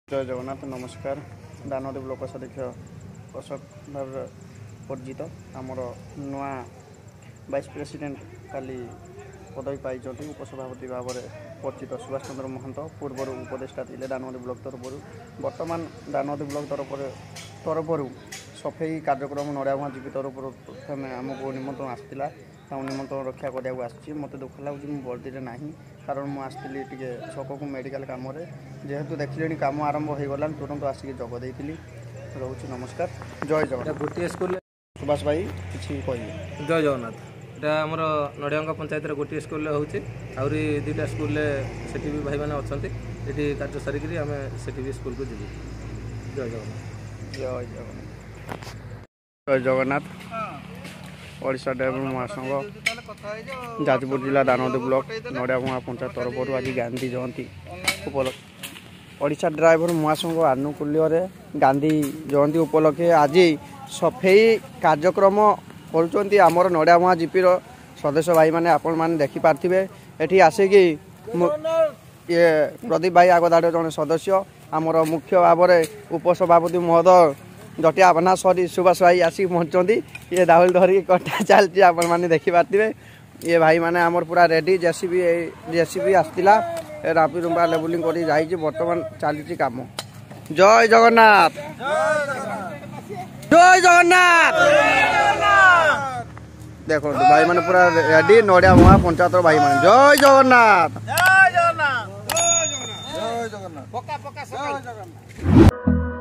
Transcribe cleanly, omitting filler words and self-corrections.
जय जगन्नाथ नमस्कार। दानोद ब्लॉक अध्यक्ष अशोक भाव परिचित आमर नुआ वाइस प्रेसिडेंट काली पदवी पाई उपसभापति भाव में परिचित सुभाष चंद्र महंत पूर्वर उपदेष्टा थे दानोद ब्लॉक तरफ बर्तमान दानोद ब्लॉक तरफ सफाई कार्यक्रम नड़िया जीपी तरफ आमको निमंत्रण आसाला निमंत्रण रक्षा करने मत दुख लगे मुझे बर्दी ना कारण मुझे टे छक को मेडिकल कम जेहेतु देखिले कम आरंभ हो गला तुरंत आसिक जगदे रोचे नमस्कार। जय जगन्नाथ। गोटे स्कूल सुभाष भाई किसी कह जय जगन्नाथ यहाँ आमर नड़िया पंचायत गोटे स्कूल होची आहरी दुईटा स्कूल सेठी भी भाई मैंने अच्छा ये कार्य सारिकी आम से स्कूल को जीव। जय जगन्नाथ। जय जगन्नाथ। जय जगन्नाथ। ओडिशा ड्राइवर महासंघ जाजपुर जिला दानोद ब्लॉक नड़िया पंचायत तरफ आज गांधी जयंती उपलक्ष ओडिशा ड्राइवर महासंघ आनुकूल्य गांधी जयंती उपलक्षे आज सफाई कार्यक्रम कर आमर नड़िया जीपी सदस्य भाई मैंने आपण मैंने देखिपारे ये आसिकी ये प्रदीप भाई आगदाड़ जड़े सदस्य आमर मुख्य भाव में उपसभापति महोदय जटिया बना सरी सुभाष भाई आसिक पहुँचती ये दाहुल धरिक कटा चलती आपण मैंने देखिपारे ये भाई मैंने आमर पूरा रेडी जेसीबी आसला रापी रुंबा लेवलिंग कर बर्तमान चली कम। जय जगन्नाथ। जय जगन्नाथ। देखो भाई मैंने पूरा रेडी नड़िया मुआ पंचायत भाई मैंने जय जगन्नाथ। जय जगन्नाथ। जय जगन्नाथ। जय जगन्नाथ।